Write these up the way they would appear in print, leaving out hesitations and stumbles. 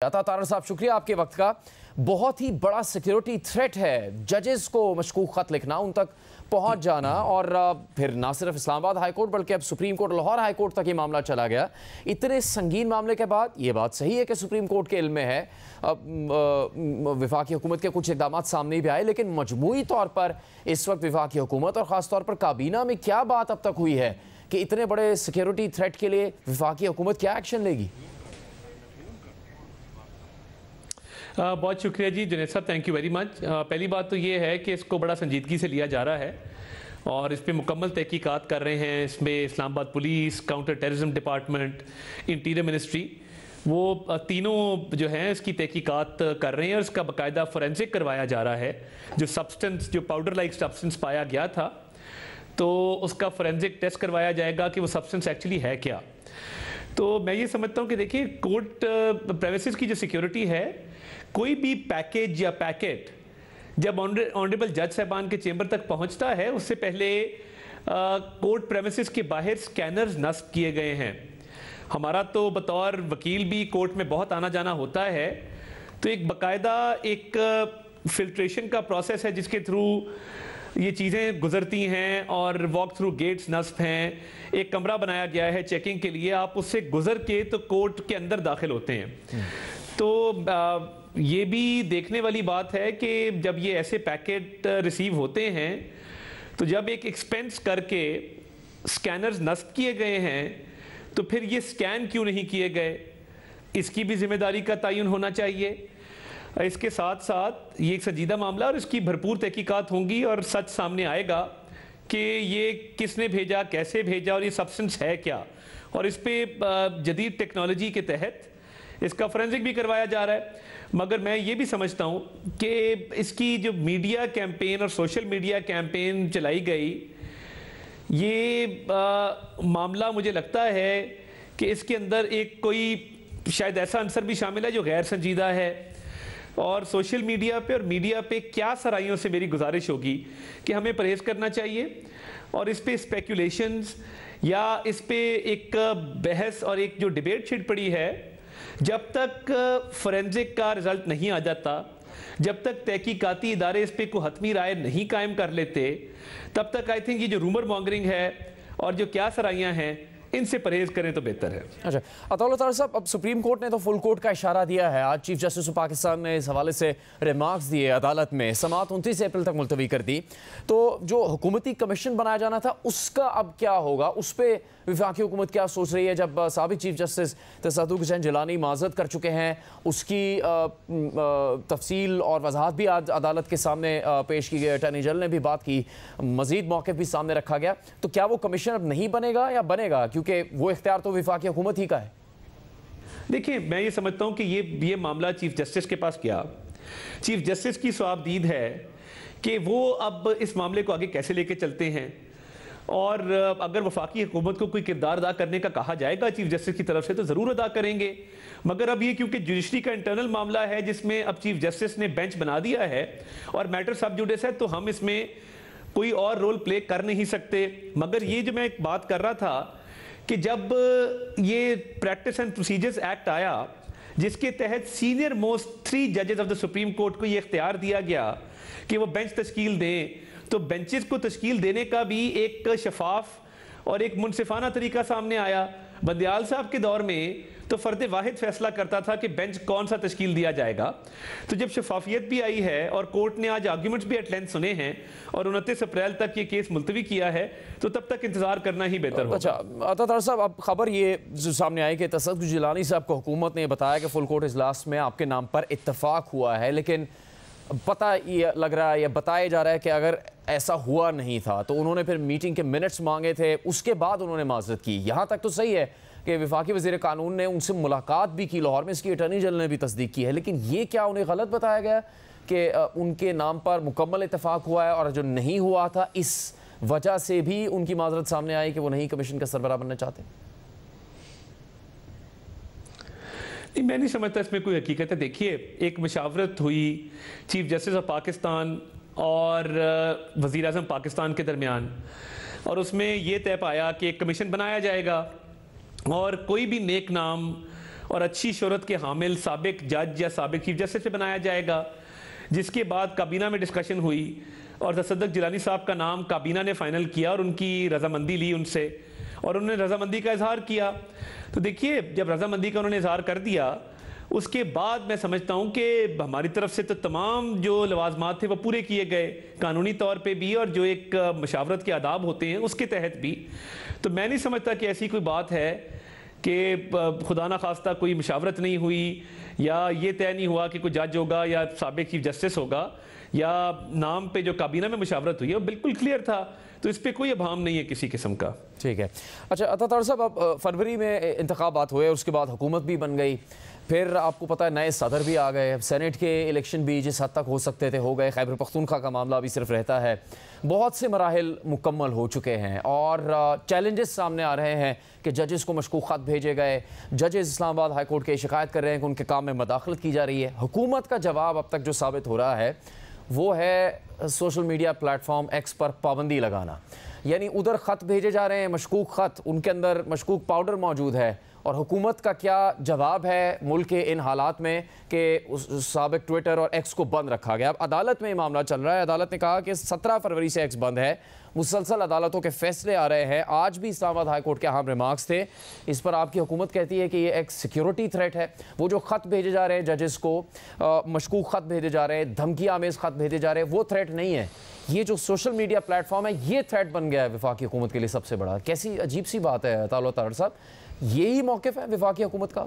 अता तारड़ साहब, शुक्रिया आपके वक्त का। बहुत ही बड़ा सिक्योरिटी थ्रेट है जजेस को मशकूक खत लिखना, उन तक पहुंच जाना, और फिर ना सिर्फ इस्लामाबाद हाई कोर्ट बल्कि अब supreme court Lahore high court तक ये मामला चला गया। इतने संगीन मामले के बाद ये बात सही है कि सुप्रीम कोर्ट के इल्म में है, वफाकी हुकूमत के कुछ इक़दाम सामने भी आए, लेकिन मजमूई तौर पर इस वक्त वफाकी हुकूमत और ख़ास तौर पर काबीना में क्या बात अब तक हुई है कि इतने बड़े सिक्योरिटी थ्रेट के लिए वफाकी हुकूमत क्या एक्शन लेगी? बहुत शुक्रिया जी जुनैद साहब, थैंक यू वेरी मच। पहली बात तो ये है कि इसको बड़ा संजीदगी से लिया जा रहा है और इस पर मुकम्मल तहकीकात कर रहे हैं। इसमें Islamabad police, counter terrorism department, interior ministry, वो तीनों जो हैं इसकी तहकीकात कर रहे हैं और इसका बाकायदा फोरेंसिक करवाया जा रहा है। जो सब्सटेंस, जो पाउडर लाइक सब्सटेंस पाया गया था, तो उसका फोरेंसिक टेस्ट करवाया जाएगा कि वो सब्सटेंस एक्चुअली है क्या। तो मैं ये समझता हूँ कि देखिए, कोर्ट प्रेमिसेस की जो सिक्योरिटी है, कोई भी पैकेज या पैकेट जब ऑनरेबल जज साहबान के चेंबर तक पहुंचता है, उससे पहले कोर्ट प्रेमिसेस के बाहर स्कैनर्स नस्ब किए गए हैं। हमारा तो बतौर वकील भी कोर्ट में बहुत आना जाना होता है, तो एक बाकायदा एक फिल्ट्रेशन का प्रोसेस है जिसके थ्रू ये चीज़ें गुजरती हैं और वॉक थ्रू गेट्स नस्ब हैं। एक कमरा बनाया गया है चेकिंग के लिए, आप उससे गुजर के तो कोर्ट के अंदर दाखिल होते हैं। तो ये भी देखने वाली बात है कि जब ये ऐसे पैकेट रिसीव होते हैं, तो जब एक एक्सपेंस करके स्कैनर्स नस्ब किए गए हैं, तो फिर ये स्कैन क्यों नहीं किए गए, इसकी भी जिम्मेदारी का तयन होना चाहिए। इसके साथ साथ ये एक संजीदा मामला और इसकी भरपूर तहकीकात होंगी और सच सामने आएगा कि ये किसने भेजा, कैसे भेजा और ये सब्सटेंस है क्या। और इस पर जदीद टेक्नोलॉजी के तहत इसका फोरेंसिक भी करवाया जा रहा है। मगर मैं ये भी समझता हूँ कि इसकी जो मीडिया कैंपेन और सोशल मीडिया कैंपेन चलाई गई, ये मामला मुझे लगता है कि इसके अंदर एक कोई शायद ऐसा आंसर भी शामिल है जो गैर संजीदा है। और सोशल मीडिया पे और मीडिया पे क्या सराइयों से मेरी गुजारिश होगी कि हमें परहेज़ करना चाहिए और इस पे स्पेकुलेशंस या इस पे एक बहस और एक जो डिबेट छिड़ पड़ी है, जब तक फोरेंसिक का रिजल्ट नहीं आ जाता, जब तक तहकीकाती इदारे इस पे को हतमी राय नहीं कायम कर लेते, तब तक आई थिंक ये जो रूमर मॉन्गरिंग है और जो क्या सराइयाँ हैं, इनसे परहेज करें तो बेहतर है। अच्छा अता तारड़ साहब, अब सुप्रीम कोर्ट ने तो फुल कोर्ट का इशारा दिया है। आज चीफ जस्टिस ऑफ पाकिस्तान ने इस हवाले से रिमार्क्स दिए अदालत में। समाअत 29 अप्रैल तक मुलतवी कर दी। तो जो हुकूमती कमीशन बनाया जाना था, उसका अब क्या होगा, उस पर वफाकी हुकूमत क्या सोच रही है? जब साबिक चीफ जस्टिस तसद्दुक़ हुसैन जिलानी माज़रत कर चुके हैं, उसकी तफसील और वजाहत भी आज अदालत के सामने पेश की गई। अटॉर्नी जनरल ने भी बात की, मजीद मौक़िफ़ भी सामने रखा गया। तो क्या वो कमीशन अब नहीं बनेगा या बनेगा, क्योंकि वो इख्तियार तो वफाकी हुकूमत ही का है? देखिए, मैं ये समझता हूँ कि ये मामला चीफ जस्टिस के पास गया। चीफ जस्टिस की सवाबदीद है कि वो अब इस मामले को आगे कैसे लेके चलते हैं, और अगर वफाकी हुकूमत को कोई किरदार अदा करने का कहा जाएगा चीफ जस्टिस की तरफ से तो ज़रूर अदा करेंगे। मगर अब ये क्योंकि जुडिशरी का इंटरनल मामला है जिसमें अब चीफ जस्टिस ने बेंच बना दिया है और मैटर सब जुडिस है, तो हम इसमें कोई और रोल प्ले कर नहीं सकते। मगर ये जो मैं एक बात कर रहा था कि जब ये प्रैक्टिस एंड प्रोसीजर्स एक्ट आया, जिसके तहत सीनियर मोस्ट 3 जजेस ऑफ द सुप्रीम कोर्ट को ये इख्तियार दिया गया कि वो बेंच तश्कील दें, तो बेंचेस को तश्कील देने का भी एक शफाफ और एक मुनसिफाना तरीका सामने आया। बंदियाल साहब के दौर में तो फर्द वाहिद फैसला करता था कि बेंच कौन सा तश्कील दिया जाएगा। तो जब शफाफियत भी आई है और कोर्ट ने आज आर्ग्यूमेंट्स भी एट लेंथ सुने हैं और 29 अप्रैल तक ये केस मुलतवी किया है, तो तब तक इंतजार करना ही बेहतर होगा। अच्छा अता तारड़ साहब, अब खबर ये जो सामने आई कि तसद्दुक़ जिलानी साहब को हुकूमत ने बताया कि फुल कोर्ट इजलास में आपके नाम पर इत्तफाक हुआ है, लेकिन पता ये लग रहा है या बताया जा रहा है कि अगर ऐसा हुआ नहीं था तो उन्होंने फिर मीटिंग के मिनट्स मांगे थे, उसके बाद उन्होंने माजरत की। यहाँ तक तो सही है कि वफाकी वज़ीर कानून ने उनसे मुलाकात भी की लाहौर में, इसकी अटॉर्नी जनरल ने भी तस्दीक की है, लेकिन ये क्या उन्हें गलत बताया गया कि उनके नाम पर मुकम्मल इत्तफाक हुआ है और जो नहीं हुआ था इस वजह से भी उनकी माजरत सामने आई कि वो नहीं कमीशन का सरबराह बनना चाहते? मैं नहीं समझता इसमें कोई हकीकत है। देखिए, एक मशावरत हुई चीफ जस्टिस ऑफ पाकिस्तान और वज़ीर आज़म पाकिस्तान के दरमियान, और उसमें यह तय पाया कि एक कमीशन बनाया जाएगा और कोई भी नेक नाम और अच्छी शोहरत के हामिल साबिक जज या साबिक चीफ जस्टिस से बनाया जाएगा, जिसके बाद काबीना में डिस्कशन हुई और तसद्दुक़ जिलानी साहब का नाम काबीना ने फाइनल किया और उनकी रजामंदी ली उनसे और उन्होंने रजामंदी का इजहार किया। तो देखिए, जब रजामंदी का उन्होंने इजहार कर दिया, उसके बाद मैं समझता हूँ कि हमारी तरफ से तो तमाम जो लवाजमात थे वो पूरे किए गए, कानूनी तौर पे भी और जो एक मशावरत के आदाब होते हैं उसके तहत भी। तो मैं नहीं समझता कि ऐसी कोई बात है कि खुदा ना खास्ता कोई मशावरत नहीं हुई या ये तय नहीं हुआ कि कोई जज होगा या साबिक चीफ जस्टिस होगा या नाम पे जो काबीना में मशावरत हुई है वो बिल्कुल क्लियर था। तो इस पर कोई अभाम नहीं है किसी किस्म का। ठीक है। अच्छा अता साहब, अब फरवरी में इंतखाबात हुए, उसके बाद हुकूमत भी बन गई, फिर आपको पता है नए सदर भी आ गए, सेनेट के इलेक्शन भी जिस हद तक हो सकते थे हो गए, खैबर पख्तूनख्वा का मामला भी सिर्फ रहता है, बहुत से मराहिल मुकम्मल हो चुके हैं और चैलेंजेस सामने आ रहे हैं कि जजेस को मशकूक ख़त भेजे गए, जजेस इस्लामाबाद हाई कोर्ट के शिकायत कर रहे हैं कि उनके काम में मदाखलत की जा रही है। हुकूमत का जवाब अब तक जो साबित हो रहा है वो है सोशल मीडिया प्लेटफॉर्म एक्स पर पाबंदी लगाना, यानी उधर ख़त भेजे जा रहे हैं, मशकूक ख़त, उनके अंदर मशकूक पाउडर मौजूद है। और हुकूमत का क्या जवाब है मुल्क के इन हालात में कि उस साबिक ट्विटर और एक्स को बंद रखा गया। अब अदालत में मामला चल रहा है, अदालत ने कहा कि 17 फरवरी से एक्स बंद है, मुसलसल अदालतों के फैसले आ रहे हैं। आज भी इस्लामाबाद हाई कोर्ट के अहम रिमार्क्स थे, इस पर आपकी हुकूमत कहती है कि ये एक सिक्योरिटी थ्रेट है। वो जो ख़त भेजे जा रहे हैं जजेस को, मशकूक ख़त भेजे जा रहे हैं, धमकी आमेज़ ख़त भेजे जा रहे हैं, वो थ्रेट नहीं है। ये जो सोशल मीडिया प्लेटफॉर्म है ये थ्रेट बन गया है वफाकी हुकूमत के लिए सबसे बड़ा। कैसी अजीब सी बात है तार साहब, यही मौक़िफ़ है वफाकी हुकूमत का?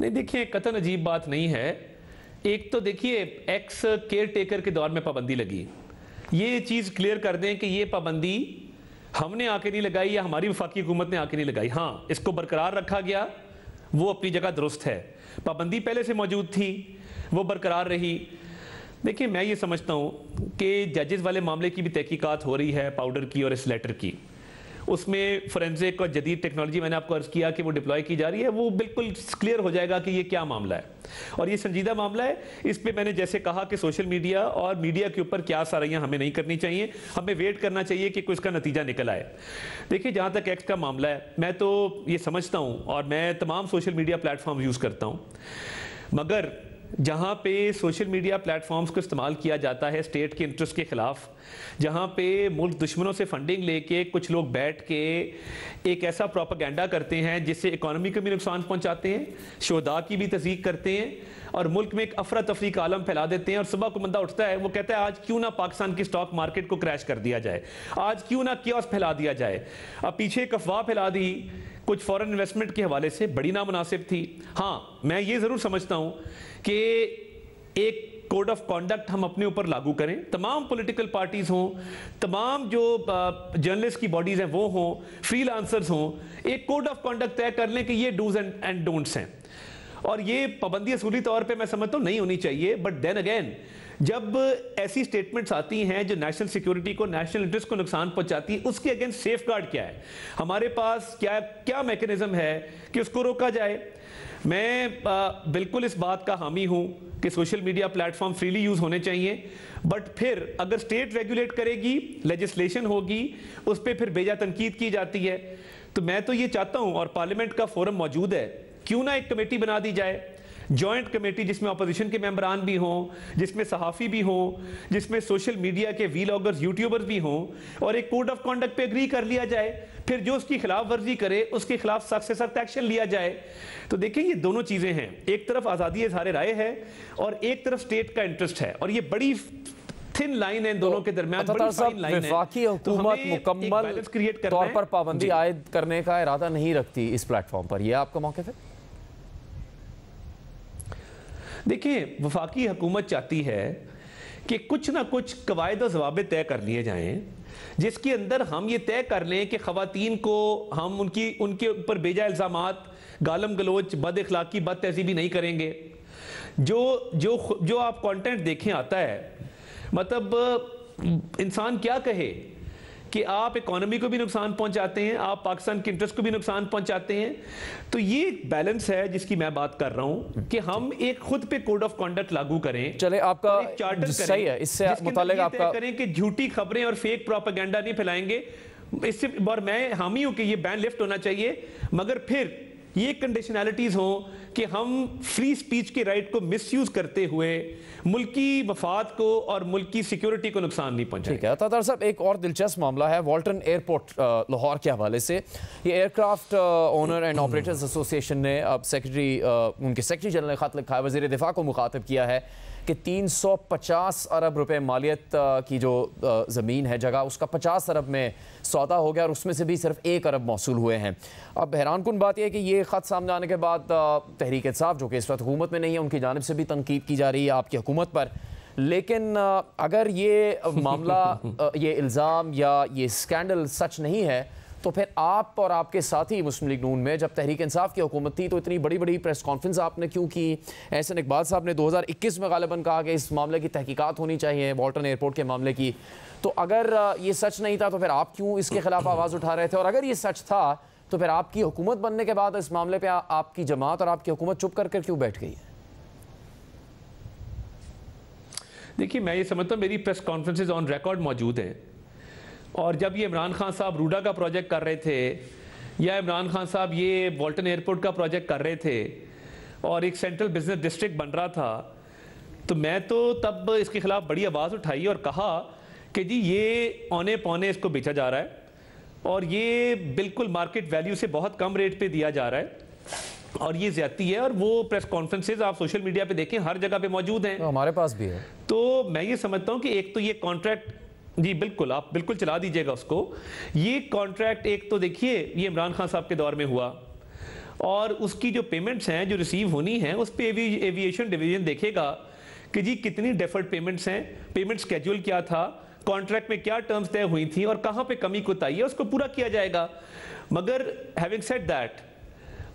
नहीं देखिए, कतन अजीब बात नहीं है। एक तो देखिए, एक्स केयर टेकर के दौर में पाबंदी लगी, ये चीज़ क्लियर कर दें कि ये पाबंदी हमने आके नहीं लगाई या हमारी वफाकी हुकूमत ने आके नहीं लगाई। हाँ, इसको बरकरार रखा गया, वो अपनी जगह दुरुस्त है। पाबंदी पहले से मौजूद थी, वो बरकरार रही। देखिए, मैं ये समझता हूँ कि जजेस वाले मामले की भी तहकीकात हो रही है, पाउडर की और इस लेटर की। उसमें फोरेंसिक और जदीद टेक्नोलॉजी मैंने आपको अर्ज़ किया कि वो डिप्लॉय की जा रही है, वो बिल्कुल क्लियर हो जाएगा कि ये क्या मामला है और ये संजीदा मामला है। इस पे मैंने जैसे कहा कि सोशल मीडिया और मीडिया के ऊपर क्या सारियाँ हमें नहीं करनी चाहिए, हमें वेट करना चाहिए कि कोई इसका नतीजा निकल आए। देखिए, जहाँ तक एक्स का मामला है, मैं तो ये समझता हूँ और मैं तमाम सोशल मीडिया प्लेटफॉर्म यूज़ करता हूँ, मगर जहाँ पे सोशल मीडिया प्लेटफॉर्म्स को इस्तेमाल किया जाता है स्टेट के इंटरेस्ट के ख़िलाफ़, जहाँ पे मुल्क दुश्मनों से फंडिंग लेके कुछ लोग बैठ के एक ऐसा प्रोपेगेंडा करते हैं जिससे इकॉनमी को भी नुकसान पहुँचाते हैं, शुहदा की भी तज़ीक करते हैं और मुल्क में एक अफरा तफरी का आलम फैला देते हैं। और सुबह को बंदा उठता है, वो कहता है आज क्यों ना पाकिस्तान की स्टॉक मार्केट को क्रैश कर दिया जाए, आज क्यों ना कियोस फैला दिया जाए। अब पीछे एक अफवाह फैला दी कुछ फॉरेन इन्वेस्टमेंट के हवाले से, बड़ी नामुनासिब थी। हाँ, मैं ये ज़रूर समझता हूँ कि एक कोड ऑफ कॉन्डक्ट हम अपने ऊपर लागू करें, तमाम पॉलिटिकल पार्टीज हों, तमाम जो जर्नलिस्ट की बॉडीज हैं वो हों, फ्रीलांसर्स हों, एक कोड ऑफ कॉन्डक्ट तय कर लें कि ये डूज एंड डोंट्स हैं। और ये पाबंदी असूली तौर पे मैं समझता हूँ नहीं होनी चाहिए, बट देन अगेन जब ऐसी स्टेटमेंट्स आती हैं जो नेशनल सिक्योरिटी को, नेशनल इंटरेस्ट को नुकसान पहुंचाती है, उसके अगेंस्ट सेफ गार्ड क्या है, हमारे पास क्या क्या मैकेनिज्म है कि उसको रोका जाए। मैं बिल्कुल इस बात का हामी हूं कि social media platform freely use होने चाहिए, बट फिर अगर स्टेट रेगुलेट करेगी, लेजिस्लेशन होगी, उस पर फिर बेजा तनकीद की जाती है। तो मैं तो ये चाहता हूं, और पार्लियामेंट का फोरम मौजूद है, क्यों ना एक कमेटी बना दी जाए, जॉइंट कमेटी, जिसमें अपोजिशन के मेंबरान भी हों, जिसमें सहाफ़ी भी हों, जिसमें सोशल मीडिया के वीलॉगर्स, यूट्यूबर्स भी हों, और एक कोड ऑफ कॉन्डक्ट पे एग्री कर लिया जाए। फिर जो उसकी खिलाफ वर्जी करे उसके खिलाफ सख्त से सख्त एक्शन लिया जाए। तो देखिए, ये दोनों चीजें हैं, एक तरफ आज़ादी इज़हार राय है और एक तरफ स्टेट का इंटरेस्ट है, और ये बड़ी थिन लाइन है इन दोनों के दरमियान, बड़ी फाइन लाइन है। वफाकी हुकूमत मुकम्मल तौर पर पाबंदी आयद करने का इरादा नहीं रखती इस प्लेटफॉर्म पर, यह आपका मौक़िफ़ है? देखिए, वफाकी हुकूमत चाहती है कि कुछ ना कुछ कवायद और ज़वाबित तय कर लिए जाएं, जिसके अंदर हम ये तय कर लें कि ख़वातीन को हम उनके ऊपर बेजा इल्ज़ामात, गालम गलोच, बद इखलाकी, बद तहज़ीबी नहीं करेंगे। जो आप कंटेंट देखें आता है, मतलब इंसान क्या कहे कि आप इकोनॉमी को भी नुकसान पहुंचाते हैं, आप पाकिस्तान के इंटरेस्ट को भी नुकसान पहुंचाते हैं। तो ये एक बैलेंस है जिसकी मैं बात कर रहा हूं कि हम एक खुद पे कोड ऑफ कंडक्ट लागू करें। चले, आपका चार्टर सही है, इससे मुताल्लिक आपका करें कि झूठी खबरें और फेक प्रोपेगेंडा नहीं फैलाएंगे, इससे और मैं हामी हूं कि ये बैन लिफ्ट होना चाहिए, मगर फिर ये कंडीशनैलिटीज हो कि हम फ्री स्पीच के राइट को मिसयूज करते हुए मुल्की मफाद को और मुल्की सिक्योरिटी को नुकसान नहीं पहुंचाए। ठीक है तातर साहब, एक और दिलचस्प मामला है वॉल्टन एयरपोर्ट लाहौर के हवाले से। ये aircraft owner and operators association ने अब उनके सेक्रेटरी जनरल ने खत लिखा है, वज़ीर दिफा को मुखातिब किया है कि 350 अरब रुपए मालियत की जो ज़मीन है जगह, उसका 50 अरब में सौदा हो गया और उसमें से भी सिर्फ 1 अरब मौसूल हुए हैं। अब हैरानकुन बात यह है कि ये ख़त सामने आने के बाद तहरीक इंसाफ जो कि इस वक्त हुकूमत में नहीं है, उनकी जानिब से भी तनकीद की जा रही है आपकी हुकूमत पर। लेकिन अगर ये मामला ये इल्ज़ाम या ये स्कैंडल सच नहीं है तो फिर आप और आपके साथी मुस्लिम लीग नून में जब तहरीक इंसाफ की हुकूमत थी तो इतनी बड़ी बड़ी प्रेस कॉन्फ्रेंस आपने क्यों की? एहसन इकबाल साहब ने 2021 में गालिबन कहा कि इस मामले की तहकीकात होनी चाहिए वॉल्टन एयरपोर्ट के मामले की। तो अगर ये सच नहीं था तो फिर आप क्यों इसके खिलाफ आवाज़ उठा रहे थे? और अगर ये सच था तो फिर आपकी हुकूमत बनने के बाद इस मामले पर आपकी जमात और आपकी हुकूमत चुप कर क्यों बैठ गई है? देखिए, मैं ये समझता हूँ मेरी प्रेस कॉन्फ्रेंसेज ऑन रिकॉर्ड मौजूद हैं, और जब ये इमरान खान साहब रूडा का प्रोजेक्ट कर रहे थे या इमरान खान साहब ये वॉल्टन एयरपोर्ट का प्रोजेक्ट कर रहे थे और एक सेंट्रल बिजनेस डिस्ट्रिक्ट बन रहा था, तो मैं तो तब इसके खिलाफ बड़ी आवाज़ उठाई और कहा कि जी ये औने पौने इसको बेचा जा रहा है और ये बिल्कुल मार्केट वैल्यू से बहुत कम रेट पे दिया जा रहा है और ये ज्यादती है। और वो प्रेस कॉन्फ्रेंसेज आप सोशल मीडिया पे देखें, हर जगह पे मौजूद हैं, हमारे पास भी है। तो मैं ये समझता हूँ कि एक तो ये कॉन्ट्रैक्ट, जी बिल्कुल, आप बिल्कुल चला दीजिएगा उसको। ये कॉन्ट्रैक्ट एक तो देखिए ये इमरान खान साहब के दौर में हुआ और उसकी जो पेमेंट्स हैं जो रिसीव होनी हैं उस पर एविएशन डिवीजन देखेगा कि जी कितनी डेफर्ड पेमेंट्स हैं, पेमेंट स्केड्यूल क्या था, कॉन्ट्रैक्ट में क्या टर्म्स तय हुई थी और कहाँ पे कमी कोताही है, उसको पूरा किया जाएगा। मगर हैविंग सेड दैट,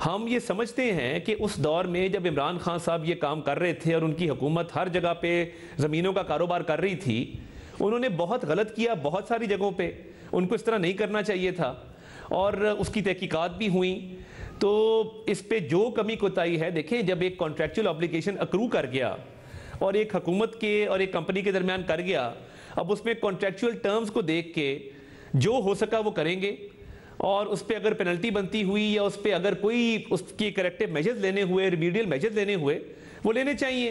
हम ये समझते हैं कि उस दौर में जब इमरान खान साहब ये काम कर रहे थे और उनकी हुकूमत हर जगह पे ज़मीनों का कारोबार कर रही थी, उन्होंने बहुत गलत किया बहुत सारी जगहों पे, उनको इस तरह नहीं करना चाहिए था और उसकी तहकीकात भी हुई। तो इस पे जो कमी कोताही है, देखें जब एक कॉन्ट्रैक्चुअल ऑब्लिगेशन अक्रू कर गया और एक हुकूमत के और एक कंपनी के दरमियान कर गया, अब उसमें कॉन्ट्रैक्चुअल टर्म्स को देख के जो हो सका वो करेंगे और उस पर अगर पेनल्टी बनती हुई या उस पर अगर कोई उसके करेक्टिव मेजर्स लेने हुए, रिमीडियल मेजर्स लेने हुए, वो लेने चाहिए।